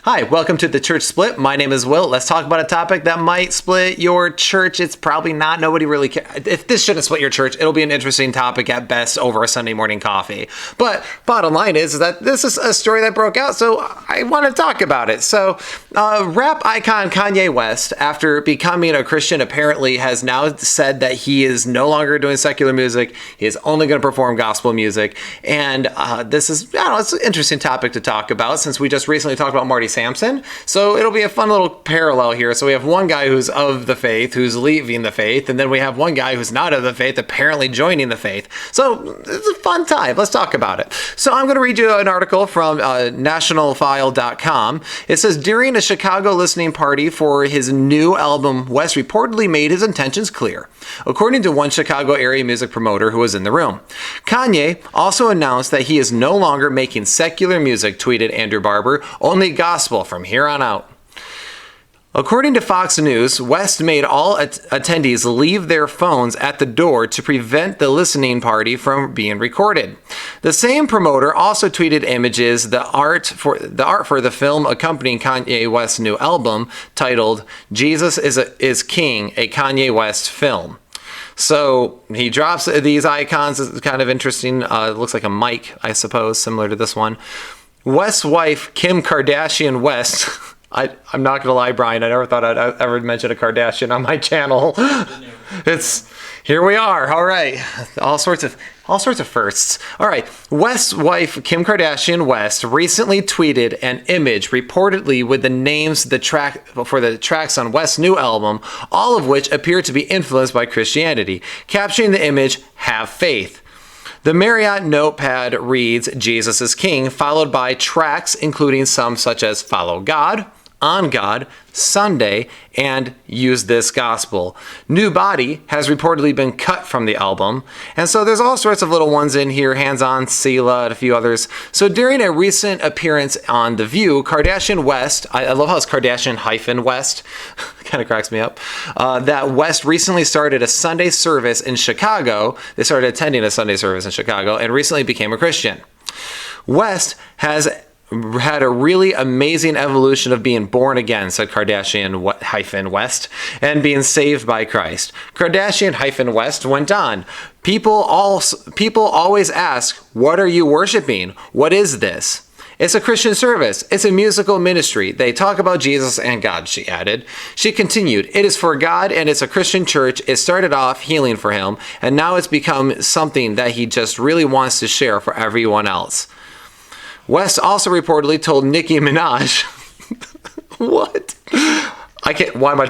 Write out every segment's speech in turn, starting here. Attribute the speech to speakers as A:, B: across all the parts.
A: Hi, welcome to The Church Split. My name is Will. Let's talk about a topic that might split your church. It's probably not. Nobody really cares. If this shouldn't split your church, it'll be an interesting topic at best over a Sunday morning coffee. But bottom line is that this is a story that broke out, so I want to talk about it. So rap icon Kanye West, after becoming a Christian, apparently has now said that he is no longer doing secular music. He is only going to perform gospel music. And this is, I don't know, it's an interesting topic to talk about since we just recently talked about Marty Sampson. So it'll be a fun little parallel here. So we have one guy who's of the faith, who's leaving the faith, and then we have one guy who's not of the faith, apparently joining the faith. So it's a fun time. Let's talk about it. So I'm going to read you an article from nationalfile.com. It says, during a Chicago listening party for his new album, West reportedly made his intentions clear, according to one Chicago area music promoter who was in the room. Kanye also announced that he is no longer making secular music, tweeted Andrew Barber, only gospel from here on out. According to Fox News, West made all attendees leave their phones at the door to prevent the listening party from being recorded. The same promoter also tweeted images the art for the film accompanying Kanye West's new album, titled "Jesus is King," a Kanye West film. So he drops these icons. It's kind of interesting. It looks like a mic, I suppose, similar to this one. West's wife, Kim Kardashian West. I'm not gonna lie, Brian. I never thought I'd ever mention a Kardashian on my channel. Here we are. All right, all sorts of firsts. All right, West's wife, Kim Kardashian West, recently tweeted an image reportedly with the names for the tracks on West's new album, all of which appear to be influenced by Christianity, capturing the image "Have Faith." The Marriott notepad reads "Jesus is King," followed by tracks including some such as "Follow God," "On God," "Sunday," and "Use This Gospel." "New Body" has reportedly been cut from the album. And so there's all sorts of little ones in here, Hands On, Selah, and a few others. So during a recent appearance on The View, Kardashian West, I love how it's Kardashian-West, kind of cracks me up, that West recently started a Sunday service in Chicago. They started attending a Sunday service in Chicago and recently became a Christian. West has had a really amazing evolution of being born again, said Kardashian-West, and being saved by Christ. Kardashian-West went on. People always ask, "What are you worshiping? What is this?" "It's a Christian service. It's a musical ministry. They talk about Jesus and God," she added. She continued, "It is for God and it's a Christian church. It started off healing for him, and now it's become something that he just really wants to share for everyone else." West also reportedly told Nicki Minaj, what? I can't, why am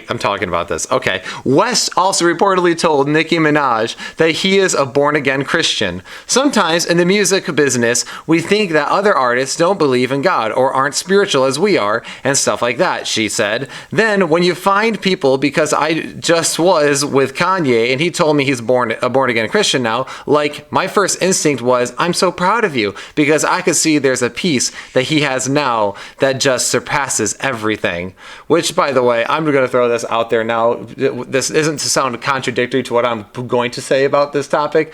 A: I'm talking about this. Okay. West also reportedly told Nicki Minaj that he is a born-again Christian. "Sometimes in the music business, we think that other artists don't believe in God or aren't spiritual as we are and stuff like that," she said. "Then when you find people, because I just was with Kanye and he told me he's a born-again Christian now, like my first instinct was, I'm so proud of you because I could see there's a peace that he has now that just surpasses everything." Which, by the way, I'm going to throw this out there now. This isn't to sound contradictory to what I'm going to say about this topic,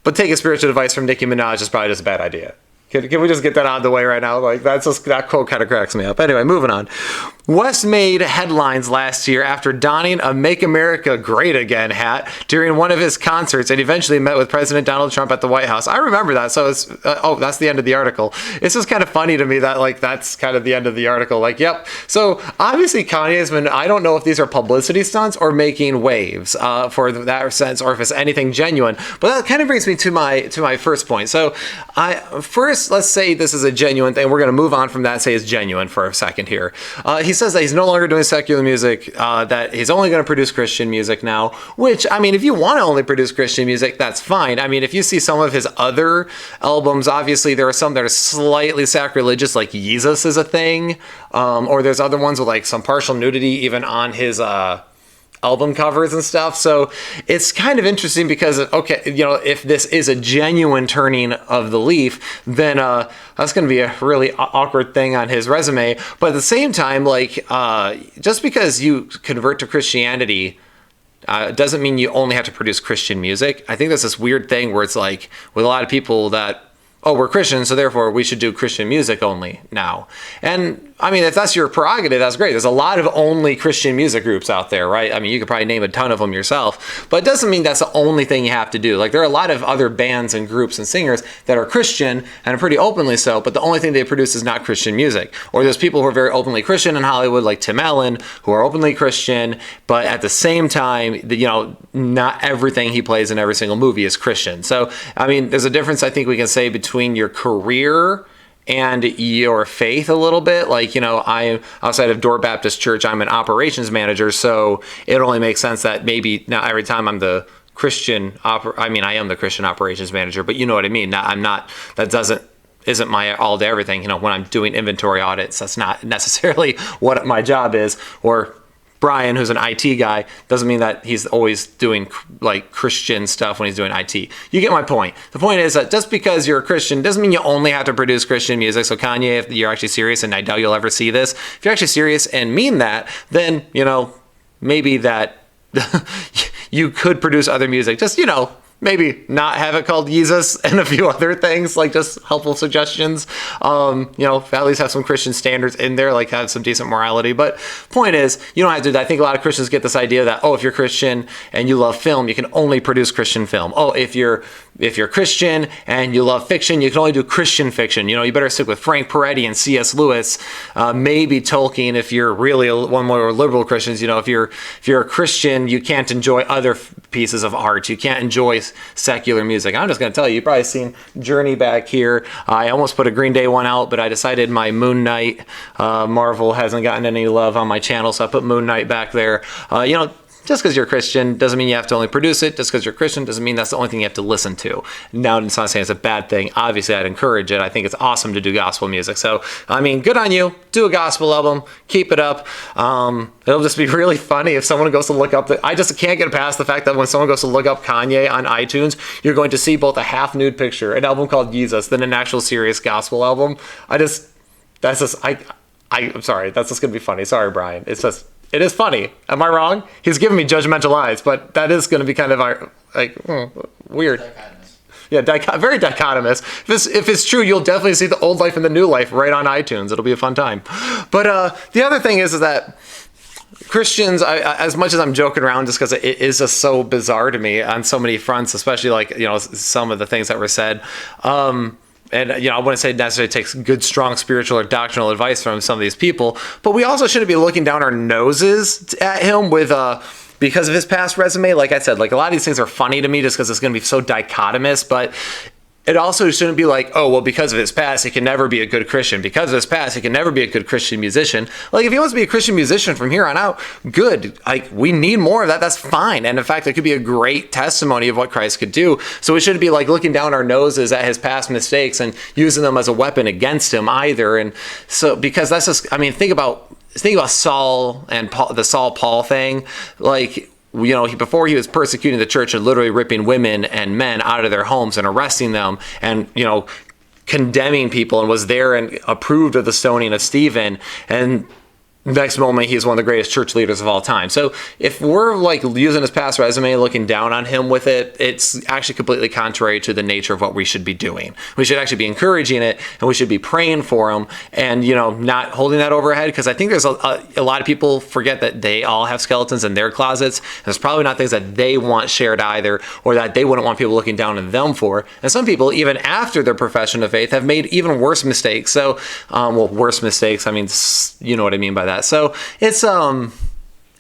A: but taking spiritual advice from Nicki Minaj is probably just a bad idea. Can we just get that out of the way right now? Like, that quote kind of cracks me up. Anyway, moving on. West made headlines last year after donning a "Make America Great Again" hat during one of his concerts and eventually met with President Donald Trump at the White House. I remember that. So it's, that's the end of the article. It's just kind of funny to me that, like, that's kind of the end of the article. Like, yep. So obviously Kanye has been, I don't know if these are publicity stunts or making waves for that sense, or if it's anything genuine. But that kind of brings me to my first point. So first, let's say this is a genuine thing. We're going to move on from that and say it's genuine for a second here. He says that he's no longer doing secular music, that he's only going to produce Christian music now, which, I mean, if you want to only produce Christian music, that's fine. I mean, if you see some of his other albums, obviously there are some that are slightly sacrilegious, like Jesus is a thing, or there's other ones with like some partial nudity even on his album covers and stuff. So it's kind of interesting because, okay, you know, if this is a genuine turning of the leaf, then that's going to be a really awkward thing on his resume. But at the same time, like, just because you convert to Christianity, It doesn't mean you only have to produce Christian music. I think there's this weird thing where it's like with a lot of people that, oh, we're Christians, so therefore we should do Christian music only now. And I mean, if that's your prerogative, that's great. There's a lot of only Christian music groups out there, right? I mean, you could probably name a ton of them yourself, but it doesn't mean that's the only thing you have to do. Like, there are a lot of other bands and groups and singers that are Christian and are pretty openly so, but the only thing they produce is not Christian music. Or there's people who are very openly Christian in Hollywood, like Tim Allen, who are openly Christian, but at the same time, not everything he plays in every single movie is Christian. So, I mean, there's a difference, I think we can say, between your career and your faith a little bit. Like, I outside of Door Baptist Church, I'm an operations manager, so it only makes sense that maybe not every time I'm the Christian I am the Christian operations manager, but you know what I mean. Isn't my all to everything. When I'm doing inventory audits, that's not necessarily what my job is. Or Brian, who's an IT guy, doesn't mean that he's always doing like Christian stuff when he's doing IT. You get my point. The point is that just because you're a Christian doesn't mean you only have to produce Christian music. So Kanye, if you're actually serious, and I doubt you'll ever see this, if you're actually serious and mean that, then, maybe that you could produce other music. Just, maybe not have it called Jesus and a few other things, like just helpful suggestions. At least have some Christian standards in there, like have some decent morality. But point is, you don't have to do that. I think a lot of Christians get this idea that, if you're Christian and you love film, you can only produce Christian film. If you're Christian and you love fiction, you can only do Christian fiction. You better stick with Frank Peretti and C.S. Lewis, maybe Tolkien if you're really one more liberal Christians. If you're a Christian, you can't enjoy other pieces of art. You can't enjoy secular music. I'm just going to tell you, you've probably seen Journey back here. I almost put a Green Day one out, but I decided my Moon Knight, Marvel hasn't gotten any love on my channel, so I put Moon Knight back there. Just because you're a Christian doesn't mean you have to only produce it. Just because you're a Christian doesn't mean that's the only thing you have to listen to. Now, it's not saying it's a bad thing. Obviously, I'd encourage it. I think it's awesome to do gospel music. So, good on you. Do a gospel album. Keep it up. It'll just be really funny if someone goes to look up I just can't get past the fact that when someone goes to look up Kanye on iTunes, you're going to see both a half-nude picture, an album called Jesus, then an actual serious gospel album. I'm sorry. That's just going to be funny. Sorry, Brian. It is funny. Am I wrong? He's giving me judgmental eyes, but that is going to be kind of weird.
B: Dichotomous.
A: Yeah, very dichotomous. If it's true, you'll definitely see the old life and the new life right on iTunes. It'll be a fun time. But the other thing is that Christians, as much as I'm joking around just because it is just so bizarre to me on so many fronts, especially some of the things that were said. And, I wouldn't say it necessarily takes good, strong spiritual or doctrinal advice from some of these people, but we also shouldn't be looking down our noses at him because of his past resume. Like I said, a lot of these things are funny to me just because it's going to be so dichotomous, but it also shouldn't be like, because of his past, he can never be a good Christian. Because of his past, he can never be a good Christian musician. Like, if he wants to be a Christian musician from here on out, good. We need more of that. That's fine. And in fact, it could be a great testimony of what Christ could do. So we shouldn't be looking down our noses at his past mistakes and using them as a weapon against him either. And so, because that's just, think about Saul and Paul, the Saul-Paul thing. Before he was persecuting the church and literally ripping women and men out of their homes and arresting them and, condemning people, and was there and approved of the stoning of Stephen. And next moment, he's one of the greatest church leaders of all time. So if we're using his past resume, looking down on him with it, it's actually completely contrary to the nature of what we should be doing. We should actually be encouraging it, and we should be praying for him, and not holding that over our head, because I think there's a lot of people forget that they all have skeletons in their closets. And there's probably not things that they want shared either, or that they wouldn't want people looking down on them for. And some people, even after their profession of faith, have made even worse mistakes. So, worse mistakes. You know what I mean by that. So it's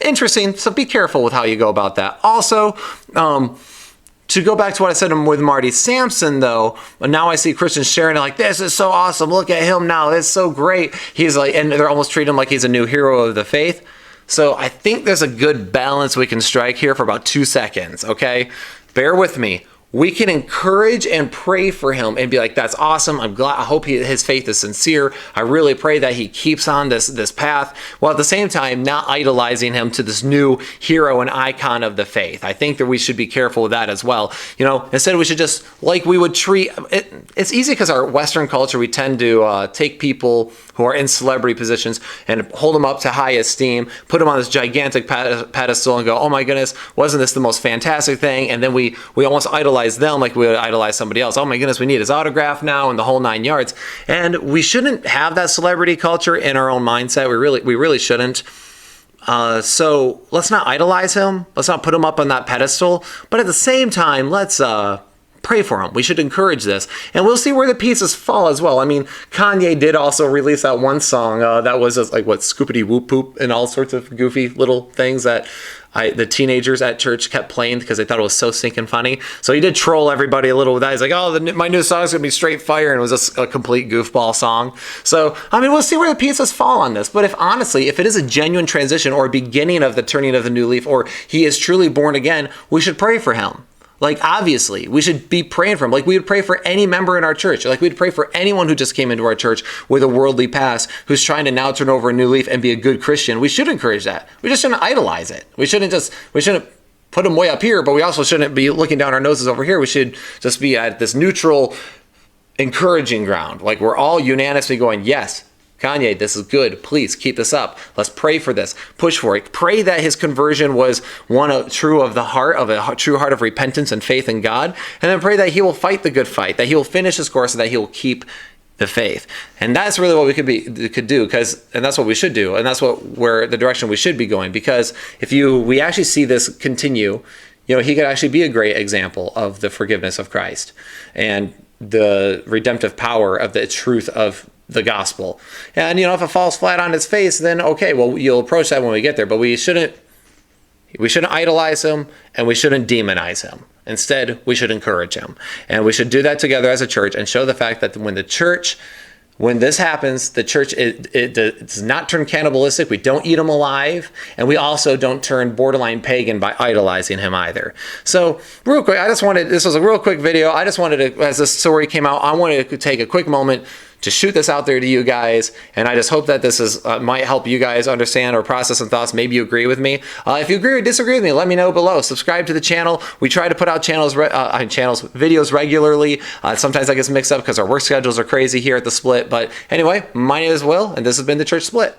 A: interesting. So be careful with how you go about that. Also, to go back to what I said with Marty Sampson, though, now I see Christians sharing it this is so awesome. Look at him now. It's so great. He's and they're almost treating him like he's a new hero of the faith. So I think there's a good balance we can strike here for about 2 seconds. Okay, bear with me. We can encourage and pray for him and be like, that's awesome. I'm glad. I hope his faith is sincere. I really pray that he keeps on this path, while at the same time not idolizing him to this new hero and icon of the faith. I think that we should be careful with that as well. Instead we should just, we would treat it. It's easy because our Western culture, we tend to take people who are in celebrity positions and hold them up to high esteem, put them on this gigantic pedestal and go, oh my goodness, wasn't this the most fantastic thing? And then we almost idolize them like we would idolize somebody else. Oh my goodness, we need his autograph now and the whole 9 yards. And we shouldn't have that celebrity culture in our own mindset. We really shouldn't. So let's not idolize him. Let's not put him up on that pedestal. But at the same time, let's pray for him. We should encourage this. And we'll see where the pieces fall as well. I mean, Kanye did also release that one song that was just like, what, scoopity whoop poop and all sorts of goofy little things that the teenagers at church kept playing because they thought it was so stinking funny. So he did troll everybody a little with that. He's like, oh, my new song's going to be straight fire. And it was just a complete goofball song. So, I mean, we'll see where the pieces fall on this. But if it is a genuine transition or beginning of the turning of the new leaf, or he is truly born again, we should pray for him. Like, obviously, we should be praying for him. Like we would pray for any member in our church. Like we'd pray for anyone who just came into our church with a worldly past, who's trying to now turn over a new leaf and be a good Christian. We should encourage that. We just shouldn't idolize it. We shouldn't put him way up here, but we also shouldn't be looking down our noses over here. We should just be at this neutral, encouraging ground. Like we're all unanimously going, yes, Kanye, this is good. Please keep this up. Let's pray for this. Push for it. Pray that his conversion was a true heart of repentance and faith in God. And then pray that he will fight the good fight, that he will finish his course, and that he will keep the faith. And that's really what we could do, and that's what we should do. And that's where the direction we should be going. Because if we actually see this continue, he could actually be a great example of the forgiveness of Christ and the redemptive power of the truth of the gospel. And if it falls flat on its face, then okay, well, you'll approach that when we get there. But we shouldn't idolize him, and we shouldn't demonize him. Instead, we should encourage him. And we should do that together as a church and show the fact that when this happens, the church it does not turn cannibalistic. We don't eat him alive, and we also don't turn borderline pagan by idolizing him either. So real quick, this was a real quick video. I just wanted to, as this story came out, I wanted to take a quick moment to shoot this out there to you guys, and I just hope that this might help you guys understand or process some thoughts. Maybe you agree with me. If you agree or disagree with me, let me know below. Subscribe to the channel. We try to put out videos regularly. Sometimes that gets mixed up because our work schedules are crazy here at The Split. But anyway, my name is Will, and this has been The Church Split.